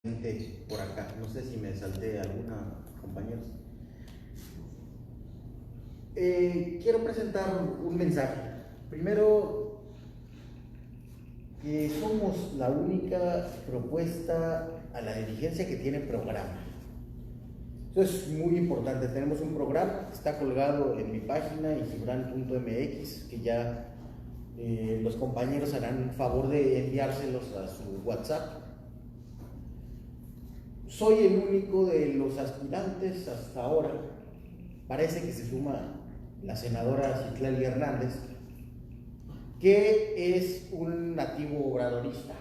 Por acá, no sé si me salté alguna, compañeros. Quiero presentar un mensaje. Primero, que somos la única propuesta a la dirigencia que tiene programa. Eso es muy importante. Tenemos un programa que está colgado en mi página, ingibran.mx, que ya los compañeros harán favor de enviárselos a su WhatsApp. Soy el único de los aspirantes hasta ahora. Parece que se suma la senadora Citlali Hernández, que es un nativo obradorista.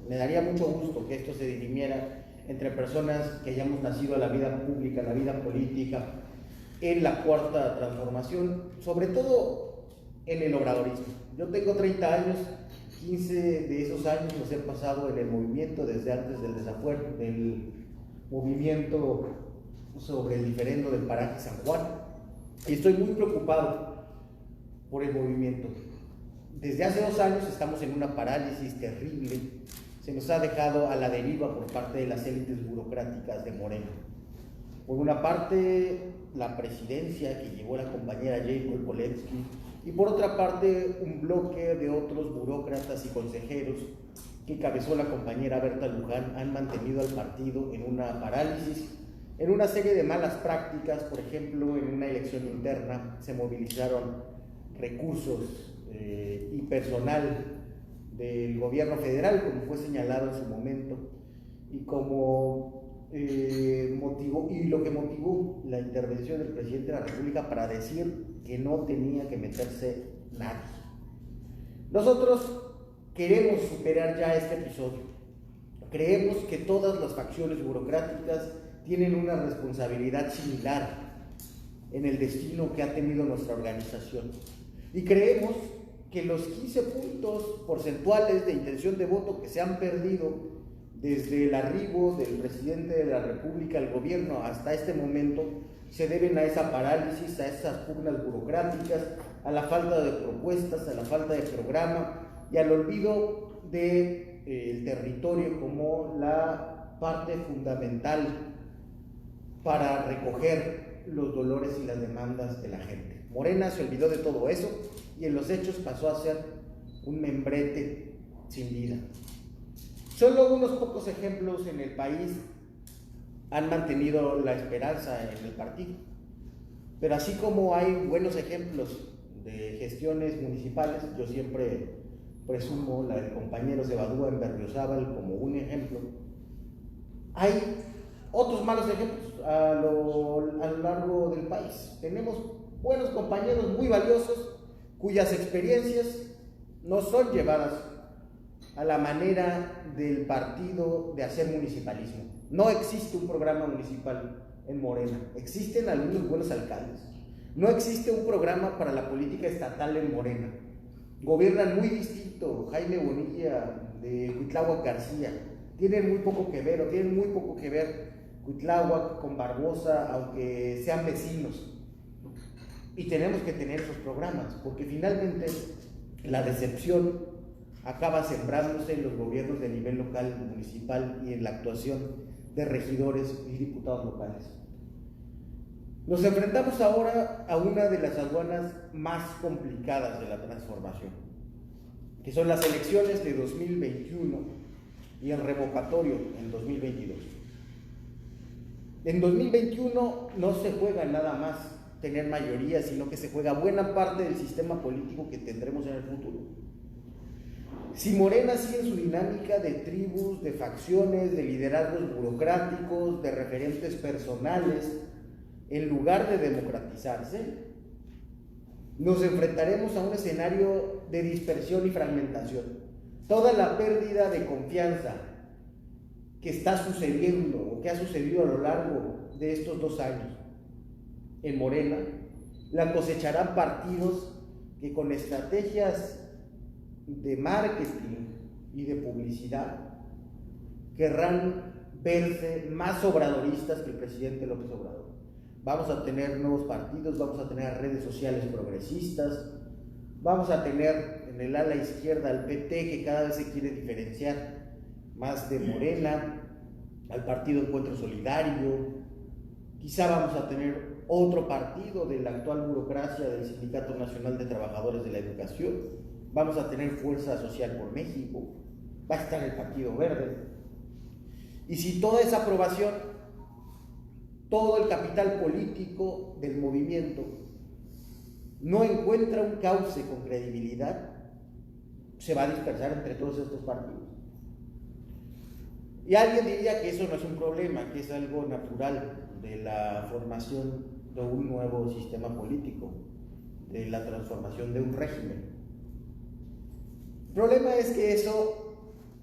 Me daría mucho gusto que esto se dirimiera entre personas que hayamos nacido a la vida pública, a la vida política, en la cuarta transformación, sobre todo en el obradorismo. Yo tengo 30 años, 15 de esos años los he pasado en el movimiento desde antes del desafuero, del movimiento sobre el diferendo del paraje San Juan, y estoy muy preocupado por el movimiento. Desde hace 2 años estamos en una parálisis terrible. Se nos ha dejado a la deriva por parte de las élites burocráticas de Morena. Por una parte, la presidencia que llevó la compañera Jacob Polensky, y por otra parte, un bloque de otros burócratas y consejeros que encabezó la compañera Berta Luján han mantenido al partido en una parálisis, en una serie de malas prácticas. Por ejemplo, en una elección interna se movilizaron recursos y personal del gobierno federal, como fue señalado en su momento, y como lo que motivó la intervención del presidente de la República para decir que no tenía que meterse nadie. Nosotros queremos superar ya este episodio. Creemos que todas las facciones burocráticas tienen una responsabilidad similar en el destino que ha tenido nuestra organización. Y creemos que los 15 puntos porcentuales de intención de voto que se han perdido desde el arribo del presidente de la República al gobierno hasta este momento se deben a esa parálisis, a esas pugnas burocráticas, a la falta de propuestas, a la falta de programa y al olvido del territorio como la parte fundamental para recoger los dolores y las demandas de la gente. Morena se olvidó de todo eso y en los hechos pasó a ser un membrete sin vida. Solo unos pocos ejemplos en el país han mantenido la esperanza en el partido, pero así como hay buenos ejemplos de gestiones municipales, yo siempre presumo la del compañero Cebadúa en Berriozábal como un ejemplo, hay otros malos ejemplos a lo largo del país. Tenemos buenos compañeros muy valiosos cuyas experiencias no son llevadas a la manera del partido de hacer municipalismo. No existe un programa municipal en Morena. Existen algunos buenos alcaldes. No existe un programa para la política estatal en Morena. Gobiernan muy distinto Jaime Bonilla de Cuitláhuac García. Tienen muy poco que ver Cuitláhuac con Barbosa, aunque sean vecinos. Y tenemos que tener esos programas, porque finalmente la decepción acaba sembrándose en los gobiernos de nivel local, municipal y en la actuación de regidores y diputados locales. Nos enfrentamos ahora a una de las aduanas más complicadas de la transformación, que son las elecciones de 2021 y el revocatorio en 2022. En 2021 no se juega nada más tener mayoría, sino que se juega buena parte del sistema político que tendremos en el futuro. Si Morena sigue en su dinámica de tribus, de facciones, de liderazgos burocráticos, de referentes personales, en lugar de democratizarse, nos enfrentaremos a un escenario de dispersión y fragmentación. Toda la pérdida de confianza que está sucediendo o que ha sucedido a lo largo de estos 2 años en Morena, la cosecharán partidos que con estrategias de marketing y de publicidad querrán verse más obradoristas que el presidente López Obrador. Vamos a tener nuevos partidos, vamos a tener redes sociales progresistas, vamos a tener en el ala izquierda al PT, que cada vez se quiere diferenciar más de Morena, al Partido Encuentro Solidario, quizá vamos a tener otro partido de la actual burocracia del Sindicato Nacional de Trabajadores de la Educación, vamos a tener Fuerza Social por México, va a estar el Partido Verde. Y si toda esa aprobación, todo el capital político del movimiento no encuentra un cauce con credibilidad, se va a dispersar entre todos estos partidos. Y alguien diría que eso no es un problema, que es algo natural de la formación de un nuevo sistema político, de la transformación de un régimen. El problema es que eso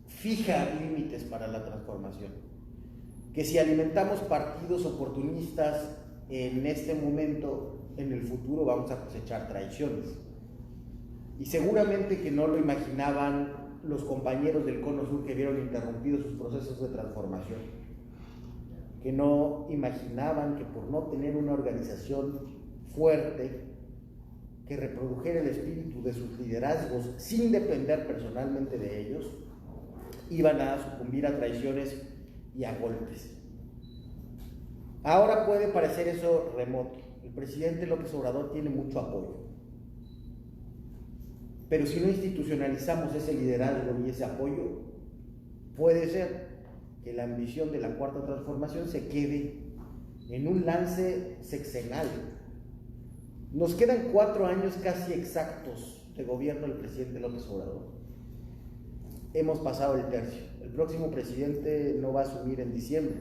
fija límites para la transformación, que si alimentamos partidos oportunistas en este momento, en el futuro vamos a cosechar traiciones. Y seguramente que no lo imaginaban los compañeros del Cono Sur que vieron interrumpidos sus procesos de transformación, que no imaginaban que por no tener una organización fuerte que reprodujera el espíritu de sus liderazgos sin depender personalmente de ellos, iban a sucumbir a traiciones y a golpes. Ahora puede parecer eso remoto. El presidente López Obrador tiene mucho apoyo, pero si no institucionalizamos ese liderazgo y ese apoyo, puede ser que la ambición de la Cuarta Transformación se quede en un lance sexenal. Nos quedan 4 años casi exactos de gobierno del presidente López Obrador. Hemos pasado el tercio. El próximo presidente no va a asumir en diciembre,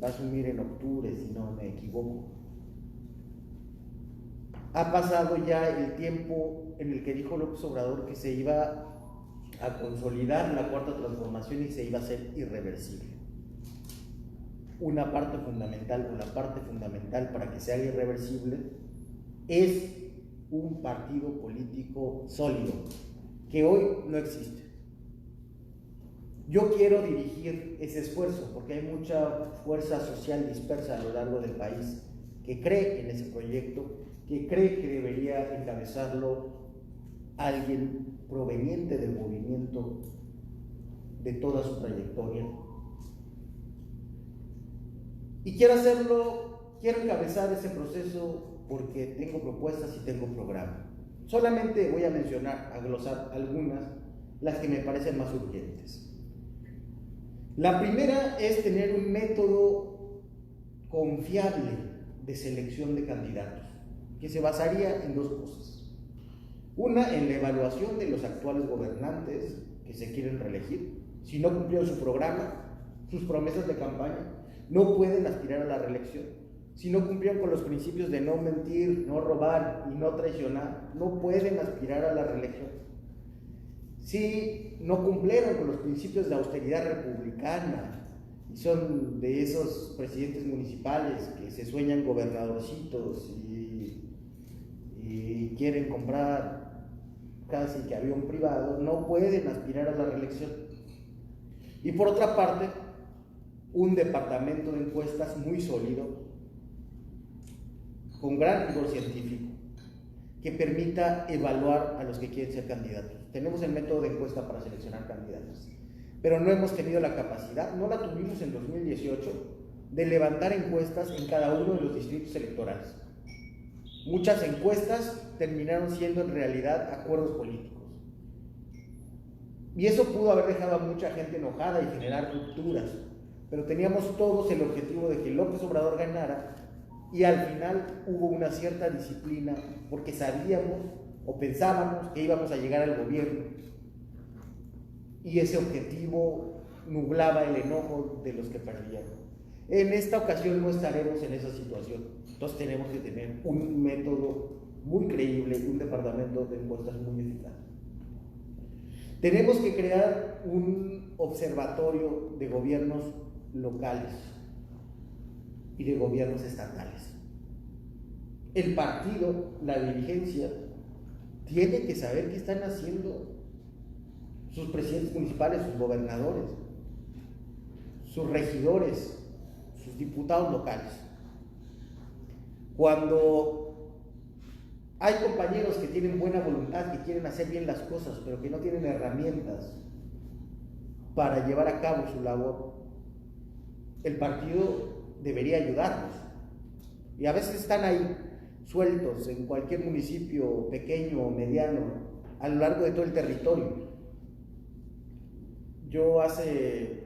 va a asumir en octubre, si no me equivoco. Ha pasado ya el tiempo en el que dijo López Obrador que se iba a consolidar la Cuarta Transformación y se iba a hacer irreversible. Una parte fundamental, o la parte fundamental para que sea irreversible, es un partido político sólido, que hoy no existe. Yo quiero dirigir ese esfuerzo, porque hay mucha fuerza social dispersa a lo largo del país que cree en ese proyecto, que cree que debería encabezarlo alguien proveniente del movimiento de toda su trayectoria. Y quiero hacerlo, quiero encabezar ese proceso porque tengo propuestas y tengo programa. Solamente voy a mencionar, a glosar algunas, las que me parecen más urgentes. La primera es tener un método confiable de selección de candidatos, que se basaría en 2 cosas. Una, en la evaluación de los actuales gobernantes que se quieren reelegir. Si no cumplieron su programa, sus promesas de campaña, no pueden aspirar a la reelección. Si no cumplieron con los principios de no mentir, no robar y no traicionar, no pueden aspirar a la reelección. Si no cumplieron con los principios de austeridad republicana y son de esos presidentes municipales que se sueñan gobernadorcitos y quieren comprar casi que avión privado, no pueden aspirar a la reelección. Y por otra parte, un departamento de encuestas muy sólido, con gran rigor científico, que permita evaluar a los que quieren ser candidatos. Tenemos el método de encuesta para seleccionar candidatos, pero no hemos tenido la capacidad, no la tuvimos en 2018, de levantar encuestas en cada uno de los distritos electorales. Muchas encuestas terminaron siendo en realidad acuerdos políticos. Y eso pudo haber dejado a mucha gente enojada y generar rupturas, pero teníamos todos el objetivo de que López Obrador ganara, y al final hubo una cierta disciplina porque sabíamos o pensábamos que íbamos a llegar al gobierno, y ese objetivo nublaba el enojo de los que perdían. En esta ocasión no estaremos en esa situación, entonces tenemos que tener un método muy creíble, un departamento de encuestas muy eficaz. Tenemos que crear un observatorio de gobiernos locales y de gobiernos estatales. El partido, la dirigencia, tiene que saber qué están haciendo sus presidentes municipales, sus gobernadores, sus regidores, sus diputados locales. Cuando hay compañeros que tienen buena voluntad, que quieren hacer bien las cosas, pero que no tienen herramientas para llevar a cabo su labor, el partido debería ayudarnos. Y a veces están ahí, sueltos, en cualquier municipio pequeño o mediano, a lo largo de todo el territorio. Yo hace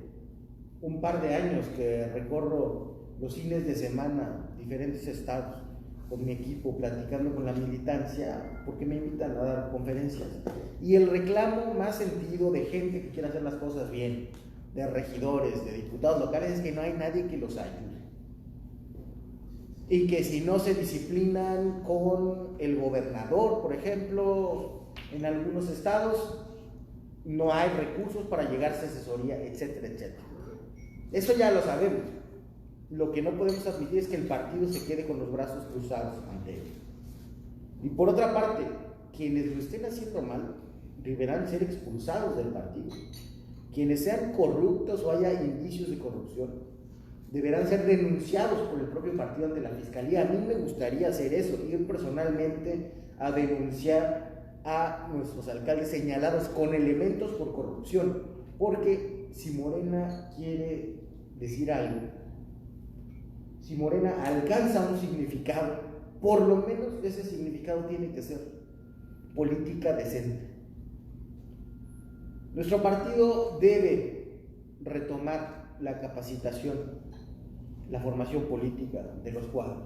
un par de años que recorro los fines de semana diferentes estados con mi equipo, platicando con la militancia, porque me invitan a dar conferencias. Y el reclamo más sentido de gente que quiere hacer las cosas bien, de regidores, de diputados locales, es que no hay nadie que los ayude. Y que si no se disciplinan con el gobernador, por ejemplo, en algunos estados, no hay recursos para llegarse a asesoría, etcétera, etcétera. Eso ya lo sabemos. Lo que no podemos admitir es que el partido se quede con los brazos cruzados ante él. Y por otra parte, quienes lo estén haciendo mal deberán ser expulsados del partido. Quienes sean corruptos o haya indicios de corrupción deberán ser denunciados por el propio partido ante la fiscalía. A mí me gustaría hacer eso, ir personalmente a denunciar a nuestros alcaldes señalados con elementos por corrupción, porque si Morena quiere decir algo, si Morena alcanza un significado, por lo menos ese significado tiene que ser política decente. Nuestro partido debe retomar la capacitación, la formación política de los cuadros,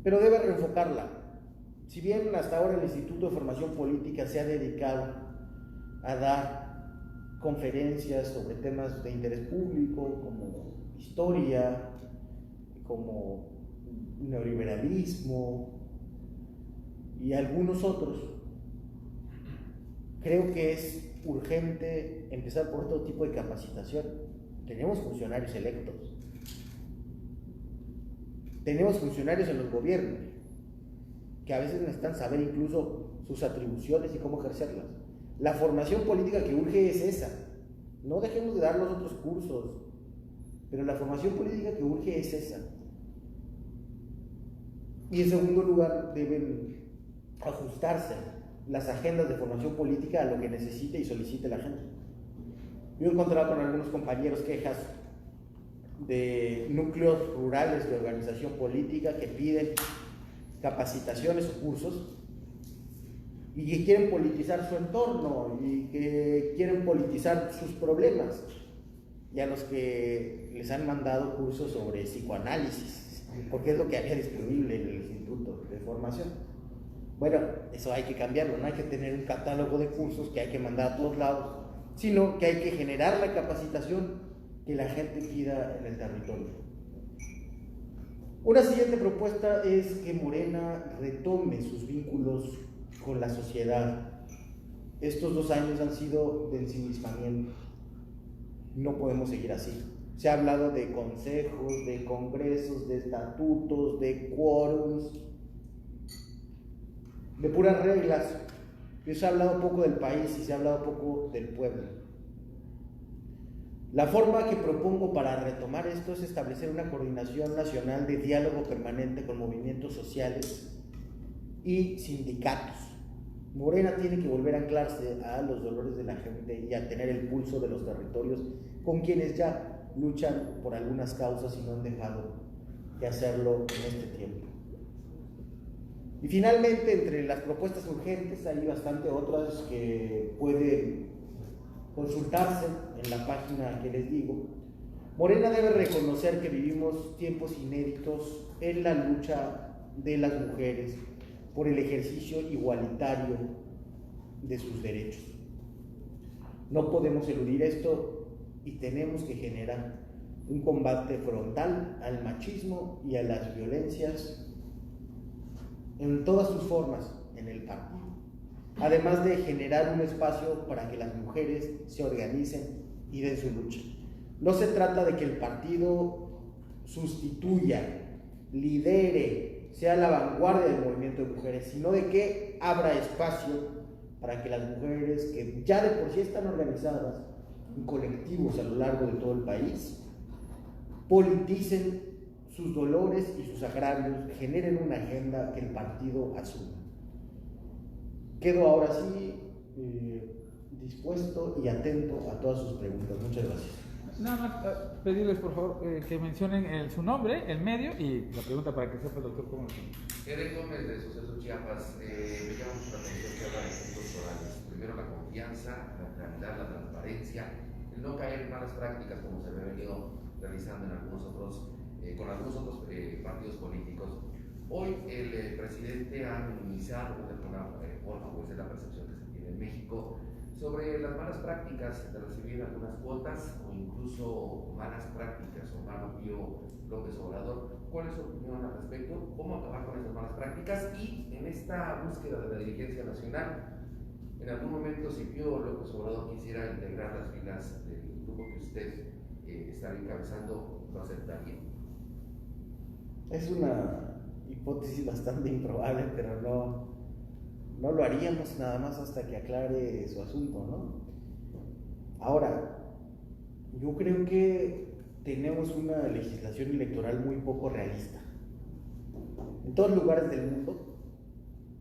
pero debe reenfocarla. Si bien hasta ahora el Instituto de Formación Política se ha dedicado a dar conferencias sobre temas de interés público, como historia, como neoliberalismo y algunos otros, creo que es urgente empezar por otro tipo de capacitación. Tenemos funcionarios electos, tenemos funcionarios en los gobiernos que a veces necesitan saber incluso sus atribuciones y cómo ejercerlas. La formación política que urge es esa. No dejemos de dar los otros cursos, pero la formación política que urge es esa. Y en segundo lugar, deben ajustarse las agendas de formación política a lo que necesite y solicite la gente. Yo he encontrado con algunos compañeros quejas de núcleos rurales de organización política que piden capacitaciones o cursos y que quieren politizar su entorno y que quieren politizar sus problemas, y a los que les han mandado cursos sobre psicoanálisis, porque es lo que había disponible en el Instituto de Formación. Bueno, eso hay que cambiarlo, no hay que tener un catálogo de cursos que hay que mandar a todos lados, sino que hay que generar la capacitación que la gente pida en el territorio. Una siguiente propuesta es que Morena retome sus vínculos con la sociedad. Estos 2 años han sido de ensimismamiento. No podemos seguir así. Se ha hablado de consejos, de congresos, de estatutos, de quórums, de puras reglas. Se ha hablado poco del país y se ha hablado poco del pueblo. La forma que propongo para retomar esto es establecer una coordinación nacional de diálogo permanente con movimientos sociales y sindicatos. Morena tiene que volver a anclarse a los dolores de la gente y a tener el pulso de los territorios con quienes ya luchan por algunas causas y no han dejado de hacerlo en este tiempo. Y finalmente, entre las propuestas urgentes hay bastante otras que pueden consultarse en la página que les digo. Morena debe reconocer que vivimos tiempos inéditos en la lucha de las mujeres por el ejercicio igualitario de sus derechos. No podemos eludir esto y tenemos que generar un combate frontal al machismo y a las violencias en todas sus formas en el partido, además de generar un espacio para que las mujeres se organicen y den su lucha. No se trata de que el partido sustituya, lidere, sea la vanguardia del movimiento de mujeres, sino de que abra espacio para que las mujeres que ya de por sí están organizadas en colectivos a lo largo de todo el país politicen sus dolores y sus agravios, generen una agenda que el partido asuma. Quedo ahora sí dispuesto y atento a todas sus preguntas. Muchas gracias. Nada más pedirles por favor que mencionen su nombre, el medio y la pregunta para que sepa el doctor cómo se Eden Gómez de Suceso Chiapas. Me llama mucho la atención que habla de puntos orales. Primero la confianza, la claridad, la transparencia, el no caer en malas prácticas como se había venido realizando en algunos otros, con algunos otros partidos políticos. Hoy el presidente ha minimizado de alguna forma, pues es la percepción que se tiene en México, sobre las malas prácticas de recibir algunas cuotas o incluso malas prácticas o mal Pío López Obrador. ¿Cuál es su opinión al respecto? ¿Cómo acabar con esas malas prácticas? Y en esta búsqueda de la dirigencia nacional, en algún momento si Pío López Obrador quisiera integrar las filas del grupo que usted estaría encabezando, ¿lo aceptaría? Es una hipótesis bastante improbable, pero no lo haríamos nada más hasta que aclare su asunto, ¿no? Ahora, yo creo que tenemos una legislación electoral muy poco realista. En todos lugares del mundo,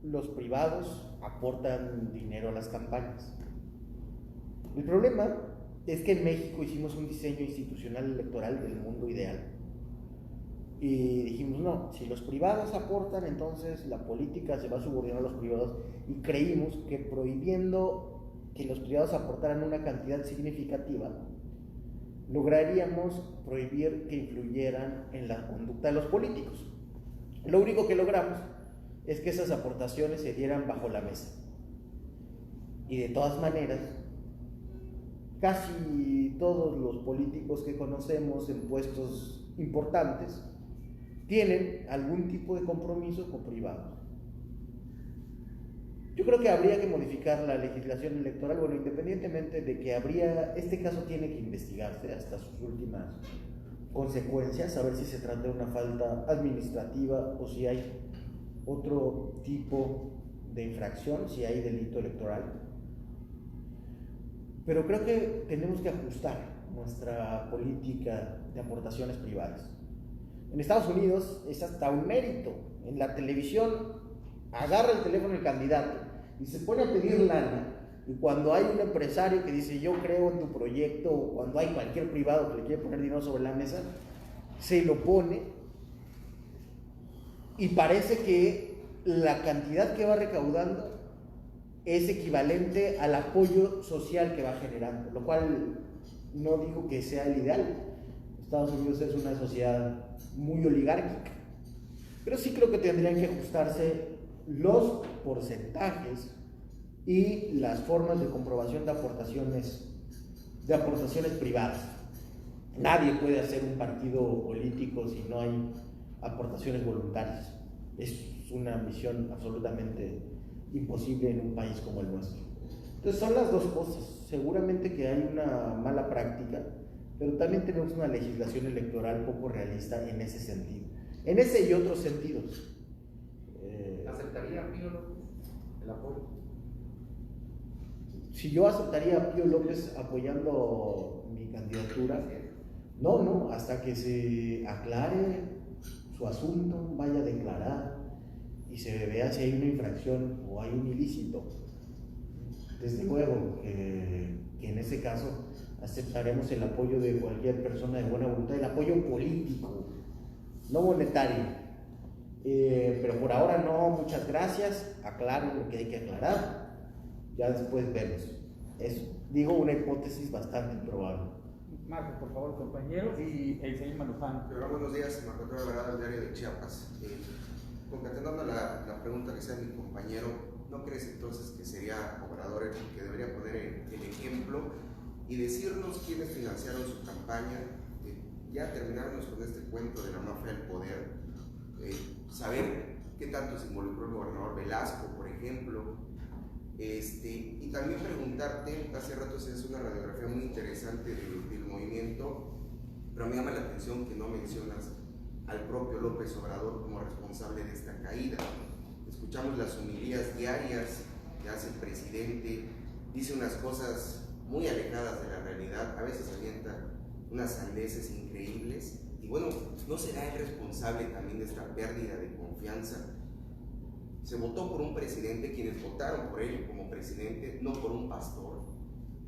los privados aportan dinero a las campañas. El problema es que en México hicimos un diseño institucional electoral del mundo ideal. Y dijimos, no, si los privados aportan, entonces la política se va a subordinar a los privados. Y creímos que prohibiendo que los privados aportaran una cantidad significativa, lograríamos prohibir que influyeran en la conducta de los políticos. Lo único que logramos es que esas aportaciones se dieran bajo la mesa. Y de todas maneras, casi todos los políticos que conocemos en puestos importantes tienen algún tipo de compromiso con privados. Yo creo que habría que modificar la legislación electoral, bueno, independientemente de que este caso tiene que investigarse hasta sus últimas consecuencias, a ver si se trata de una falta administrativa o si hay otro tipo de infracción, si hay delito electoral. Pero creo que tenemos que ajustar nuestra política de aportaciones privadas. En Estados Unidos es hasta un mérito. En la televisión agarra el teléfono el candidato y se pone a pedir lana. Y cuando hay un empresario que dice yo creo en tu proyecto, o cuando hay cualquier privado que le quiere poner dinero sobre la mesa, se lo pone y parece que la cantidad que va recaudando es equivalente al apoyo social que va generando, lo cual no digo que sea el ideal. Estados Unidos es una sociedad muy oligárquica, pero sí creo que tendrían que ajustarse los porcentajes y las formas de comprobación de aportaciones privadas. Nadie puede hacer un partido político si no hay aportaciones voluntarias. Es una misión absolutamente imposible en un país como el nuestro. Entonces son las dos cosas. Seguramente que hay una mala práctica, pero también tenemos una legislación electoral poco realista en ese sentido, en ese y otros sentidos. ¿Aceptaría Pío López el apoyo? Si yo aceptaría a Pío López apoyando mi candidatura, no, hasta que se aclare su asunto, vaya a declarar y se vea si hay una infracción o hay un ilícito. Desde luego que en ese caso aceptaremos el apoyo de cualquier persona de buena voluntad, el apoyo político, no monetario. Pero por ahora no, muchas gracias, aclaro lo que hay que aclarar, ya después vemos. Es, digo, una hipótesis bastante improbable. Marco, por favor, compañero, y el señor Manuján. Buenos días, Marco Antonio Alvarado, del diario de Chiapas. Concatenando la pregunta que sea mi compañero, ¿no crees entonces que sería Obrador el que debería poner el ejemplo y decirnos quiénes financiaron su campaña? Ya terminarnos con este cuento de la mafia del poder, saber qué tanto se involucró el gobernador Velasco, por ejemplo, y también preguntarte, hace rato se hace una radiografía muy interesante del movimiento, pero me llama la atención que no mencionas al propio López Obrador como responsable de esta caída. Escuchamos las homilías diarias que hace el presidente, dice unas cosas muy alejadas de la realidad, a veces avienta unas sandeces increíbles, y bueno, ¿no será el responsable también de esta pérdida de confianza? Se votó por un presidente, quienes votaron por él como presidente, no por un pastor.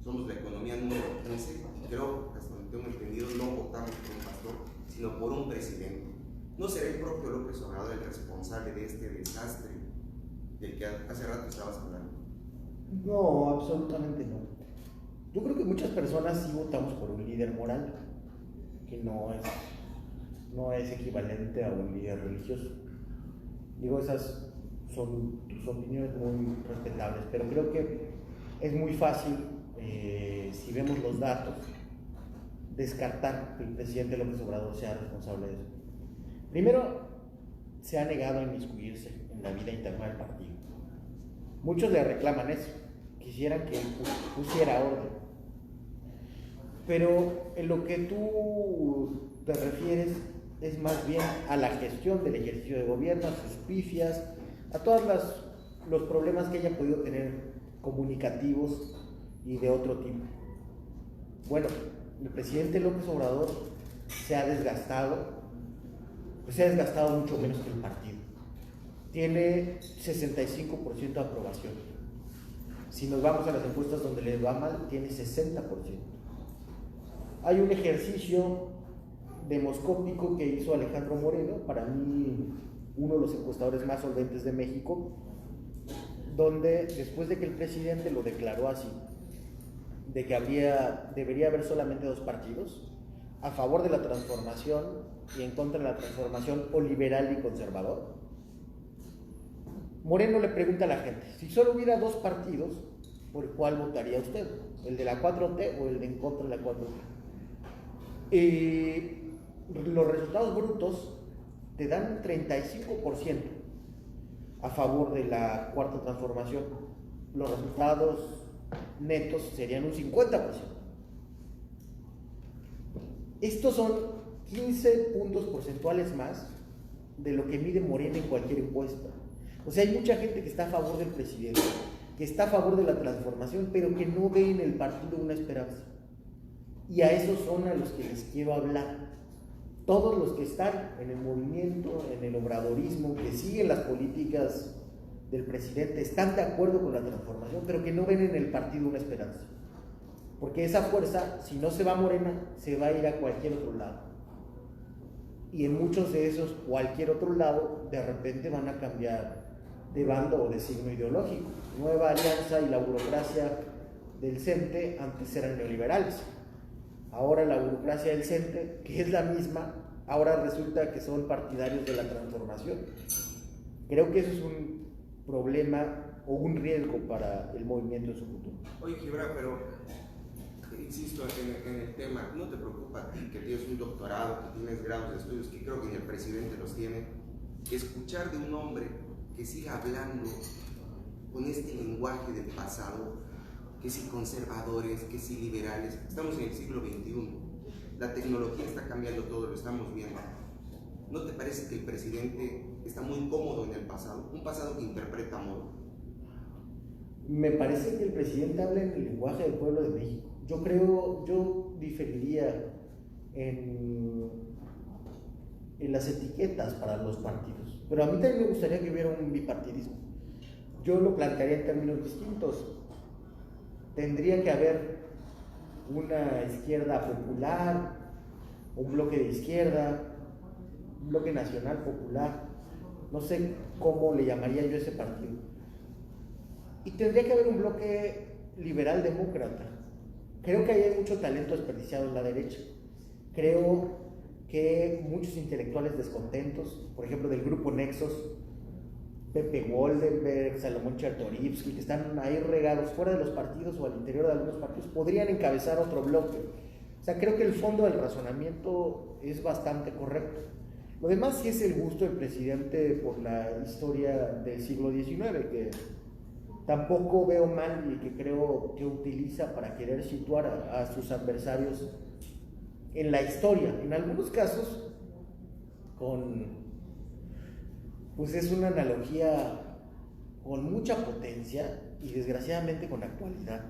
Somos la economía número 15, creo, hasta tengo entendido, no votamos por un pastor, sino por un presidente. ¿No será el propio López Obrador el responsable de este desastre del que hace rato estabas hablando? No, absolutamente no. Yo creo que muchas personas sí votamos por un líder moral, que no es equivalente a un líder religioso. Digo, esas son tus opiniones muy respetables, pero creo que es muy fácil, si vemos los datos, descartar que el presidente López Obrador sea responsable de eso. Primero, se ha negado a inmiscuirse en la vida interna del partido. Muchos le reclaman eso, quisieran que pusiera orden. Pero en lo que tú te refieres es más bien a la gestión del ejercicio de gobierno, a sus pifias, a todos los problemas que haya podido tener comunicativos y de otro tipo. Bueno, el presidente López Obrador se ha desgastado mucho menos que el partido. Tiene 65% de aprobación. Si nos vamos a las encuestas donde le va mal, tiene 60%. Hay un ejercicio demoscópico que hizo Alejandro Moreno, para mí uno de los encuestadores más solventes de México, donde después de que el presidente lo declaró así, de que debería haber solamente dos partidos, a favor de la transformación y en contra de la transformación, o liberal y conservador, Moreno le pregunta a la gente, si solo hubiera dos partidos, ¿por cuál votaría usted? ¿El de la 4T o el de en contra de la 4T? Los resultados brutos te dan un 35% a favor de la cuarta transformación. Los resultados netos serían un 50%. Estos son 15 puntos porcentuales más de lo que mide Morena en cualquier encuesta. O sea, hay mucha gente que está a favor del presidente, que está a favor de la transformación, pero que no ve en el partido una esperanza. Y a esos son a los que les quiero hablar. Todos los que están en el movimiento, en el obradorismo, que siguen las políticas del presidente, están de acuerdo con la transformación, pero que no ven en el partido una esperanza. Porque esa fuerza, si no se va a Morena, se va a ir a cualquier otro lado. Y en muchos de esos, cualquier otro lado, de repente van a cambiar de bando o de signo ideológico. Nueva Alianza y la burocracia del CENTE antes eran neoliberales. Ahora la burocracia del CENTE, que es la misma, ahora resulta que son partidarios de la transformación. Creo que eso es un problema o un riesgo para el movimiento en su futuro. Oye, Gibran, pero insisto en el tema, ¿no te preocupa a ti que tienes un doctorado, que tienes grados de estudios, que creo que ni el presidente los tiene, escuchar de un hombre que siga hablando con este lenguaje del pasado, que si conservadores, que si liberales? Estamos en el siglo XXI, la tecnología está cambiando todo, lo estamos viendo. ¿No te parece que el presidente está muy cómodo en el pasado, un pasado que interpreta a modo? Me parece que el presidente habla en el lenguaje del pueblo de México. Yo diferiría en las etiquetas para los partidos, pero a mí también me gustaría que hubiera un bipartidismo. Yo lo plantearía en términos distintos. Tendría que haber una izquierda popular, un bloque de izquierda, un bloque nacional popular, no sé cómo le llamaría yo a ese partido. Y tendría que haber un bloque liberal demócrata. Creo que ahí hay mucho talento desperdiciado en la derecha. Creo que muchos intelectuales descontentos, por ejemplo del grupo Nexos, Pepe Goldenberg, Salomón Chertorivsky, que están ahí regados fuera de los partidos o al interior de algunos partidos, podrían encabezar otro bloque. O sea, creo que el fondo del razonamiento es bastante correcto. Lo demás sí es el gusto del presidente por la historia del siglo XIX, que tampoco veo mal y que creo que utiliza para querer situar a sus adversarios en la historia. En algunos casos, pues es una analogía con mucha potencia y desgraciadamente con actualidad,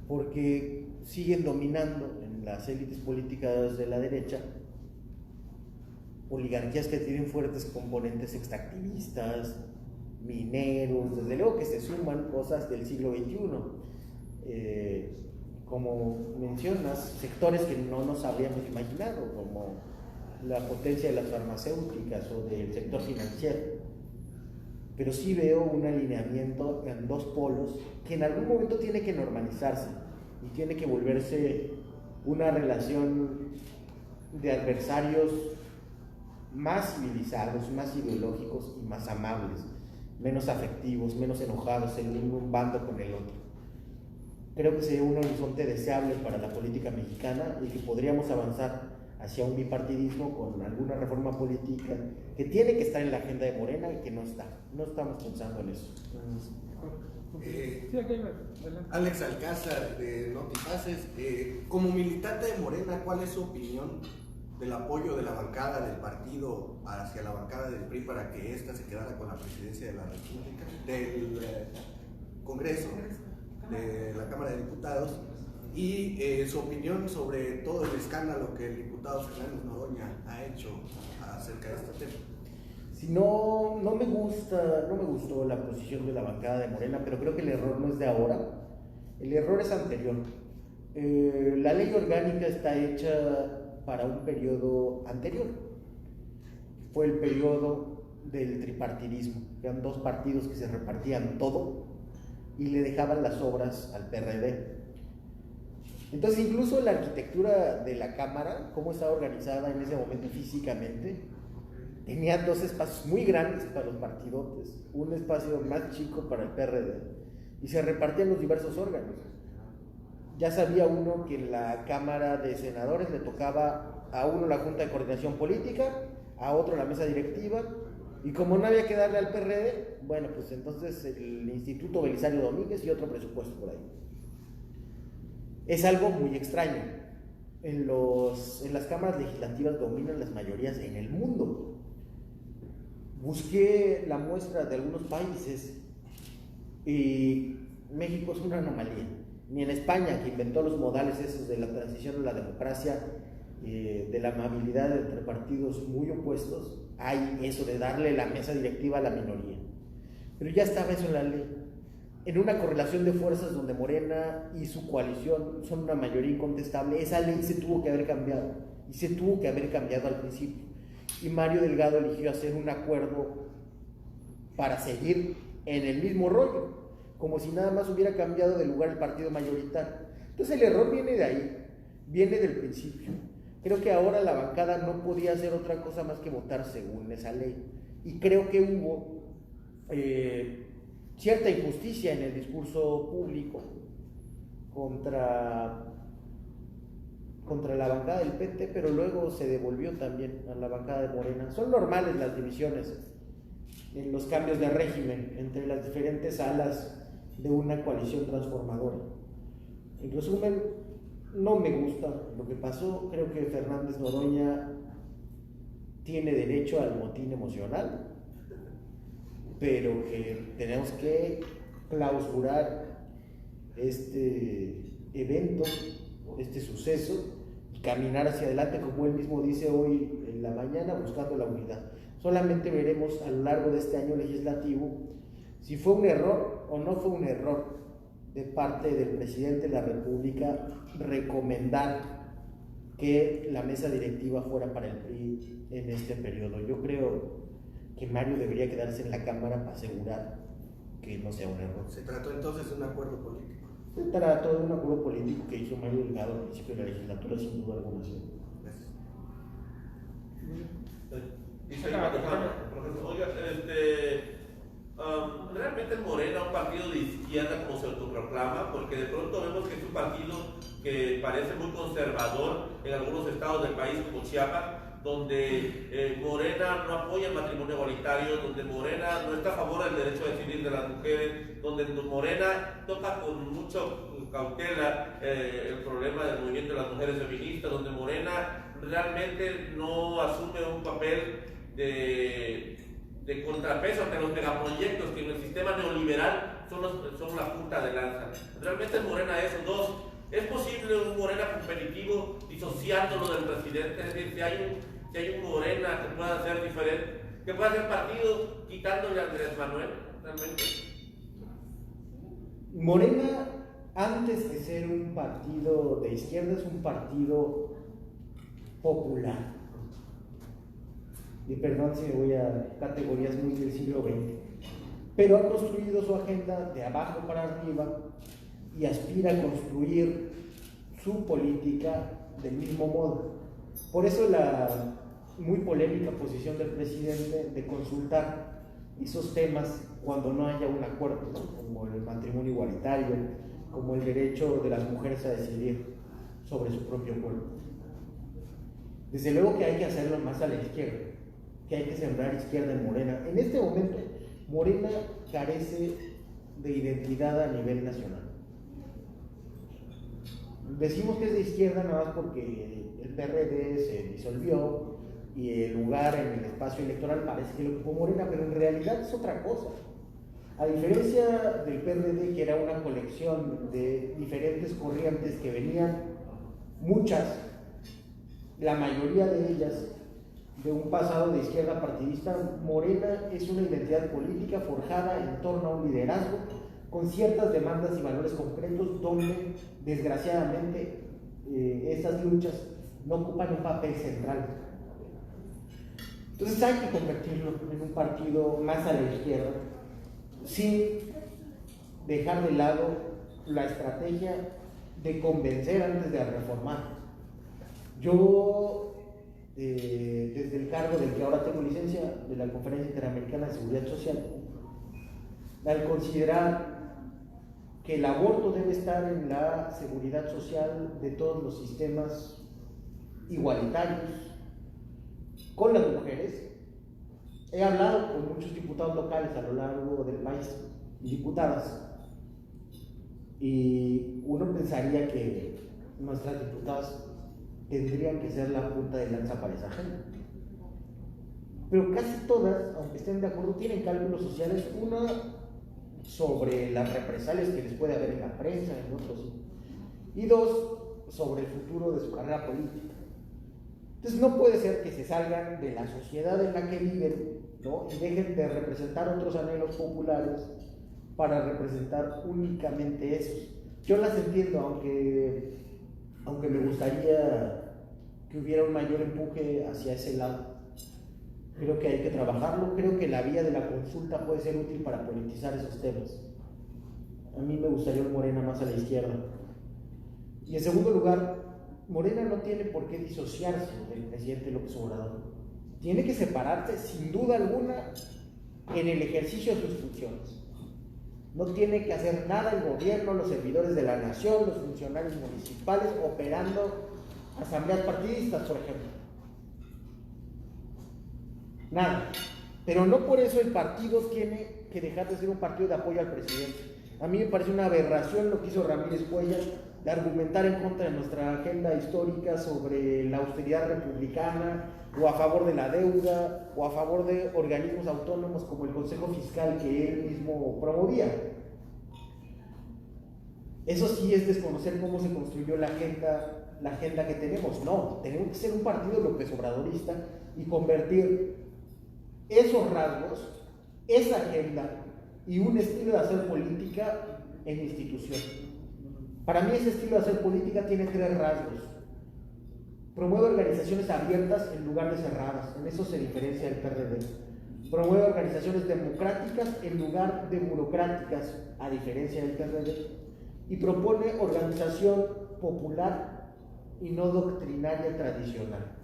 porque siguen dominando en las élites políticas de la derecha oligarquías que tienen fuertes componentes extractivistas, mineros, desde luego que se suman cosas del siglo XXI, como mencionas, sectores que no nos habríamos imaginado, como la potencia de las farmacéuticas o del sector financiero. Pero sí veo un alineamiento en dos polos que en algún momento tiene que normalizarse y tiene que volverse una relación de adversarios más civilizados, más ideológicos y más amables, menos afectivos, menos enojados en un bando con el otro. Creo que sería un horizonte deseable para la política mexicana y que podríamos avanzar hacia un bipartidismo con alguna reforma política que tiene que estar en la agenda de Morena y que no está. No estamos pensando en eso. Sí, aquí, adelante. Alex Alcázar de Notifaces, como militante de Morena, ¿cuál es su opinión del apoyo de la bancada del partido hacia la bancada del PRI para que ésta se quedara con la presidencia de la República, del Congreso, de la Cámara de Diputados, y su opinión sobre todo el escándalo que el diputado Fernández Noroña ha hecho acerca de este tema? Si no me gustó la posición de la bancada de Morena, pero creo que el error no es de ahora, el error es anterior. La ley orgánica está hecha para un periodo anterior, fue el periodo del tripartidismo, que eran dos partidos que se repartían todo y le dejaban las obras al PRD. Entonces incluso la arquitectura de la Cámara, cómo estaba organizada en ese momento físicamente, tenía dos espacios muy grandes para los partidotes, un espacio más chico para el PRD, y se repartían los diversos órganos. Ya sabía uno que en la Cámara de Senadores le tocaba a uno la Junta de Coordinación Política, a otro la mesa directiva, y como no había que darle al PRD, bueno, pues entonces el Instituto Belisario Domínguez y otro presupuesto por ahí. Es algo muy extraño. En las cámaras legislativas dominan las mayorías en el mundo. Busqué la muestra de algunos países y México es una anomalía. Ni en España, que inventó los modales esos de la transición a la democracia, de la amabilidad entre partidos muy opuestos, hay eso de darle la mesa directiva a la minoría. Pero ya estaba eso en la ley. En una correlación de fuerzas donde Morena y su coalición son una mayoría incontestable, esa ley se tuvo que haber cambiado, y se tuvo que haber cambiado al principio. Y Mario Delgado eligió hacer un acuerdo para seguir en el mismo rollo, como si nada más hubiera cambiado de lugar el partido mayoritario. Entonces el error viene de ahí, viene del principio. Creo que ahora la bancada no podía hacer otra cosa más que votar según esa ley. Y creo que hubo cierta injusticia en el discurso público contra la bancada del PT, pero luego se devolvió también a la bancada de Morena. Son normales las divisiones en los cambios de régimen entre las diferentes alas de una coalición transformadora. En resumen, no me gusta lo que pasó. Creo que Fernández Noroña tiene derecho al motín emocional, pero que tenemos que clausurar este evento, este suceso, y caminar hacia adelante, como él mismo dice hoy en la mañana, buscando la unidad. Solamente veremos a lo largo de este año legislativo si fue un error o no fue un error de parte del presidente de la República recomendar que la mesa directiva fuera para el PRI en este periodo. Yo creo que Mario debería quedarse en la Cámara para asegurar que no sea un error. ¿Se trató entonces de un acuerdo político? Se trató de un acuerdo político que hizo Mario Delgado al principio de la legislatura, sin duda alguna. Gracias. Oiga, realmente el Morena es un partido de izquierda como se autoproclama, porque de pronto vemos que es un partido que parece muy conservador en algunos estados del país como Chiapas, donde Morena no apoya el matrimonio igualitario, donde Morena no está a favor del derecho a decidir de las mujeres, donde Morena toca con mucho cautela el problema del movimiento de las mujeres feministas, donde Morena realmente no asume un papel de contrapeso ante los megaproyectos que en el sistema neoliberal son la punta de lanza. Realmente Morena es dos. ¿Es posible un Morena competitivo disociándolo del presidente? Es decir, si hay un Morena que pueda ser diferente, que pueda ser partido quitándole a Andrés Manuel, realmente. Morena antes de ser un partido de izquierda, es un partido popular. Y perdón si me voy a categorías muy del siglo XX, pero ha construido su agenda de abajo para arriba y aspira a construir su política del mismo modo. Por eso la muy polémica posición del presidente de consultar esos temas cuando no haya un acuerdo, ¿no? Como el matrimonio igualitario, como el derecho de las mujeres a decidir sobre su propio cuerpo. Desde luego que hay que hacerlo más a la izquierda, que hay que sembrar izquierda en Morena. En este momento, Morena carece de identidad a nivel nacional. Decimos que es de izquierda nada más porque el PRD se disolvió y el lugar en el espacio electoral parece que lo ocupó Morena, pero en realidad es otra cosa. A diferencia del PRD, que era una colección de diferentes corrientes que venían, muchas, la mayoría de ellas, de un pasado de izquierda partidista, Morena es una identidad política forjada en torno a un liderazgo con ciertas demandas y valores concretos donde, desgraciadamente, estas luchas no ocupan un papel central. Entonces hay que convertirlo en un partido más a la izquierda, sin dejar de lado la estrategia de convencer antes de reformar. Yo, desde el cargo del que ahora tengo licencia de la Conferencia Interamericana de Seguridad Social, al considerar que el aborto debe estar en la seguridad social de todos los sistemas igualitarios con las mujeres, he hablado con muchos diputados locales a lo largo del país y diputadas, y uno pensaría que nuestras diputadas tendrían que ser la punta de lanza para esa agenda. Pero casi todas, aunque estén de acuerdo, tienen cálculos sociales, una sobre las represalias que les puede haber en la prensa, en otros, y dos, sobre el futuro de su carrera política. Entonces no puede ser que se salgan de la sociedad en la que viven, ¿no? Y dejen de representar otros anhelos populares para representar únicamente esos. Yo las entiendo, aunque me gustaría que hubiera un mayor empuje hacia ese lado. Creo que hay que trabajarlo, creo que la vía de la consulta puede ser útil para politizar esos temas. A mí me gustaría un Morena más a la izquierda. Y en segundo lugar, Morena no tiene por qué disociarse del presidente López Obrador. Tiene que separarse, sin duda alguna, en el ejercicio de sus funciones. No tiene que hacer nada el gobierno, los servidores de la nación, los funcionarios municipales, operando asambleas partidistas, por ejemplo. Nada. Pero no por eso el partido tiene que dejar de ser un partido de apoyo al presidente. A mí me parece una aberración lo que hizo Ramírez Cuellar de argumentar en contra de nuestra agenda histórica sobre la austeridad republicana, o a favor de la deuda, o a favor de organismos autónomos como el Consejo Fiscal que él mismo promovía. Eso sí es desconocer cómo se construyó la agenda que tenemos. No, tenemos que ser un partido López Obradorista y convertir esos rasgos, esa agenda y un estilo de hacer política en institución. Para mí ese estilo de hacer política tiene tres rasgos. Promueve organizaciones abiertas en lugar de cerradas, en eso se diferencia del PRD. Promueve organizaciones democráticas en lugar de burocráticas, a diferencia del PRD. Y propone organización popular y no doctrinaria tradicional.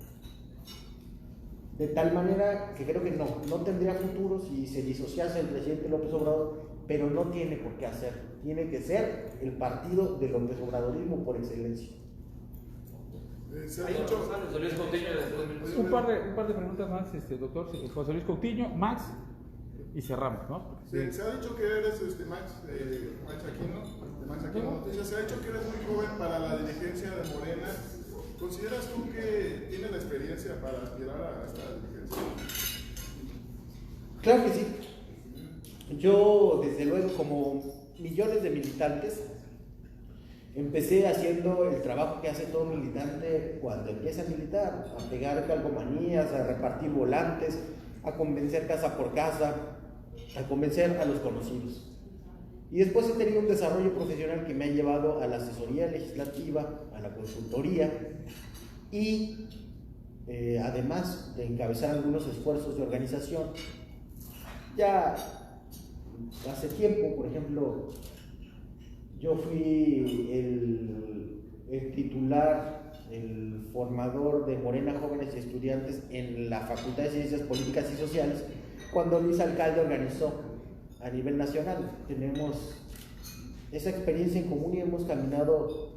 De tal manera que creo que no tendría futuro si se disociase el presidente López Obrador, pero no tiene por qué hacerlo. Tiene que ser el partido del López Obradorismo por excelencia. Un par de preguntas más, doctor José Luis Coutinho, Max, y cerramos, ¿no? Se ha dicho que eres Max Aquino Noticias, se ha dicho que eres muy joven para la dirigencia de Morena. ¿Consideras tú que tienes la experiencia para aspirar a esta dirigencia? Claro que sí. Yo, desde luego, como millones de militantes, empecé haciendo el trabajo que hace todo militante cuando empieza a militar, a pegar calcomanías, a repartir volantes, a convencer casa por casa, a convencer a los conocidos. Y después he tenido un desarrollo profesional que me ha llevado a la asesoría legislativa, a la consultoría y además de encabezar algunos esfuerzos de organización. Ya hace tiempo, por ejemplo, yo fui el titular, el formador de Morena Jóvenes y Estudiantes en la Facultad de Ciencias Políticas y Sociales, cuando Luis Alcalde organizó a nivel nacional. Tenemos esa experiencia en común y hemos caminado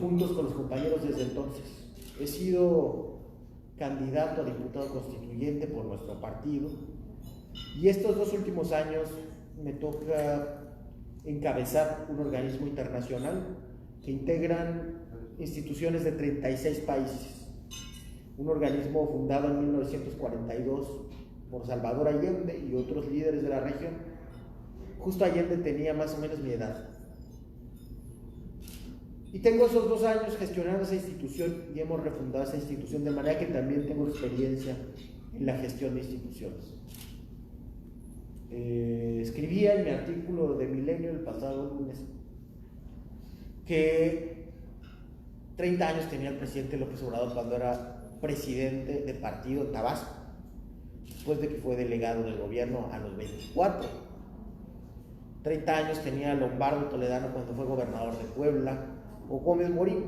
juntos con los compañeros desde entonces. He sido candidato a diputado constituyente por nuestro partido y estos 2 últimos años me toca encabezar un organismo internacional que integran instituciones de 36 países. Un organismo fundado en 1942 por Salvador Allende y otros líderes de la región. Justo Allende tenía más o menos mi edad. Y tengo esos 2 años gestionando esa institución y hemos refundado esa institución, de manera que también tengo experiencia en la gestión de instituciones. Escribía en mi artículo de Milenio el pasado lunes que 30 años tenía el presidente López Obrador cuando era presidente de partido en Tabasco, después de que fue delegado del gobierno a los 24. 30 años tenía Lombardo Toledano cuando fue gobernador de Puebla, o Gómez Morín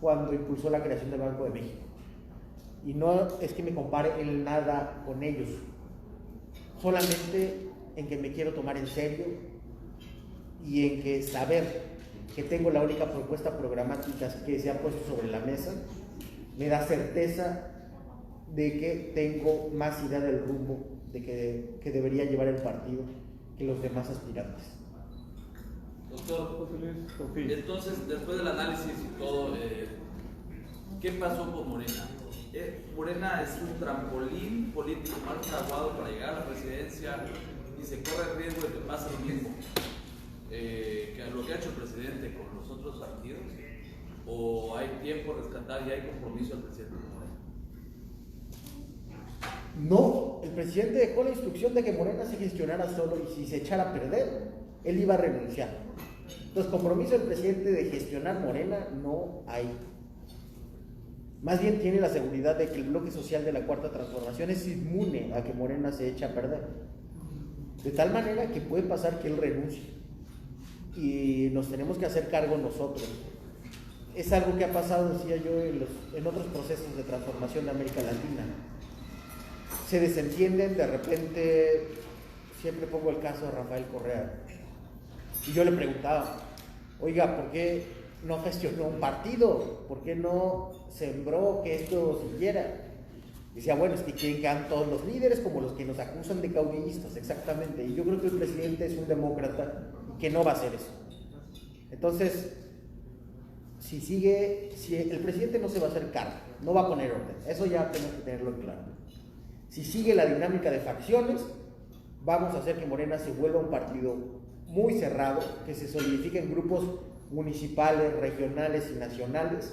cuando impulsó la creación del Banco de México. Y no es que me compare en nada con ellos, solamente en que me quiero tomar en serio y en que saber que tengo la única propuesta programática que se ha puesto sobre la mesa me da certeza de que tengo más idea del rumbo de que debería llevar el partido que los demás aspirantes. Doctor, entonces, después del análisis y todo, ¿qué pasó con Morena? Morena es un trampolín político más fraguado para llegar a la presidencia y se corre el riesgo de que pase lo mismo que lo que ha hecho el presidente con los otros partidos, o hay tiempo rescatar y hay compromiso del presidente de Morena. No, el presidente dejó la instrucción de que Morena se gestionara solo y si se echara a perder, él iba a renunciar. Entonces, compromiso del presidente de gestionar Morena no hay. Más bien tiene la seguridad de que el bloque social de la Cuarta Transformación es inmune a que Morena se eche a perder. De tal manera que puede pasar que él renuncie y nos tenemos que hacer cargo nosotros. Es algo que ha pasado, decía yo, en otros procesos de transformación de América Latina. Se desentienden, de repente, siempre pongo el caso de Rafael Correa, y yo le preguntaba, oiga, ¿por qué no gestionó un partido? ¿Por qué no sembró que esto siguiera? Decía, bueno, es que quieren que hagan todos los líderes como los que nos acusan de caudillistas, exactamente, y yo creo que el presidente es un demócrata y que no va a hacer eso. Entonces, si el presidente no se va a hacer cargo, no va a poner orden, eso ya tenemos que tenerlo claro. Si sigue la dinámica de facciones, vamos a hacer que Morena se vuelva un partido muy cerrado, que se solidifique en grupos municipales, regionales y nacionales,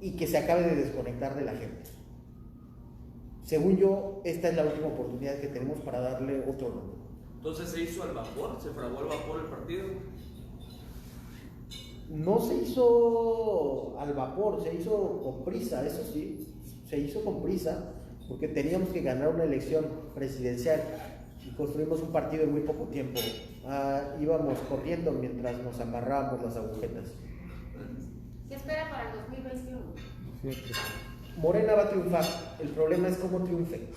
y que se acabe de desconectar de la gente. Según yo, esta es la última oportunidad que tenemos para darle otro rumbo. Entonces, ¿se hizo al vapor? ¿Se fraguó al vapor el partido? No se hizo al vapor, se hizo con prisa, eso sí, se hizo con prisa, porque teníamos que ganar una elección presidencial y construimos un partido en muy poco tiempo. Íbamos corriendo mientras nos amarrábamos las agujetas. ¿Qué espera para el 2021? Morena va a triunfar, el problema es cómo triunfe,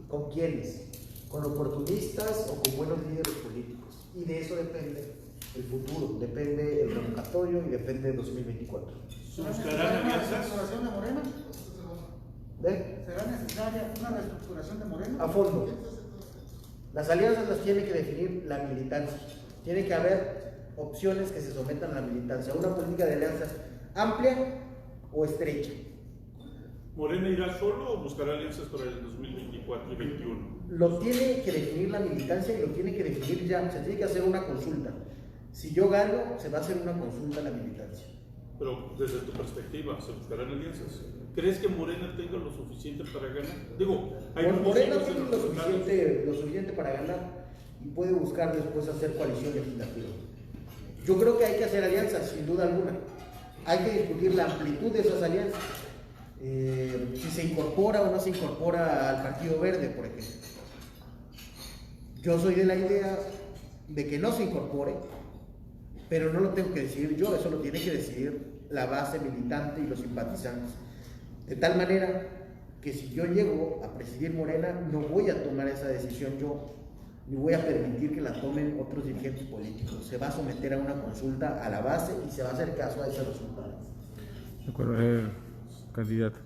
con quiénes, con oportunistas o con buenos líderes políticos, y de eso depende el futuro, depende el revocatorio y depende de 2024. ¿Será una reestructuración de Morena? ¿Será necesaria una reestructuración de Morena? A fondo. Las alianzas las tiene que definir la militancia. Tiene que haber opciones que se sometan a la militancia. Una política de alianza amplia o estrecha. ¿Morena irá solo o buscará alianzas para el 2024 y 2021? Lo tiene que definir la militancia y lo tiene que definir ya. Se tiene que hacer una consulta. Si yo gano, se va a hacer una consulta a la militancia. Pero desde tu perspectiva, ¿se buscarán alianzas? ¿Crees que Morena tenga lo suficiente para ganar? Digo, hay Morena muchos tiene lo suficiente para ganar. y puede buscar después hacer coalición legislativa. Yo creo que hay que hacer alianzas, sin duda alguna. Hay que discutir la amplitud de esas alianzas. Si se incorpora o no se incorpora al Partido Verde, por ejemplo. Yo soy de la idea de que no se incorpore, pero no lo tengo que decidir yo, eso lo tiene que decidir la base militante y los simpatizantes. De tal manera que si yo llego a presidir Morena, no voy a tomar esa decisión yo, ni voy a permitir que la tomen otros dirigentes políticos. Se va a someter a una consulta a la base y se va a hacer caso a ese resultado. De acuerdo, candidato.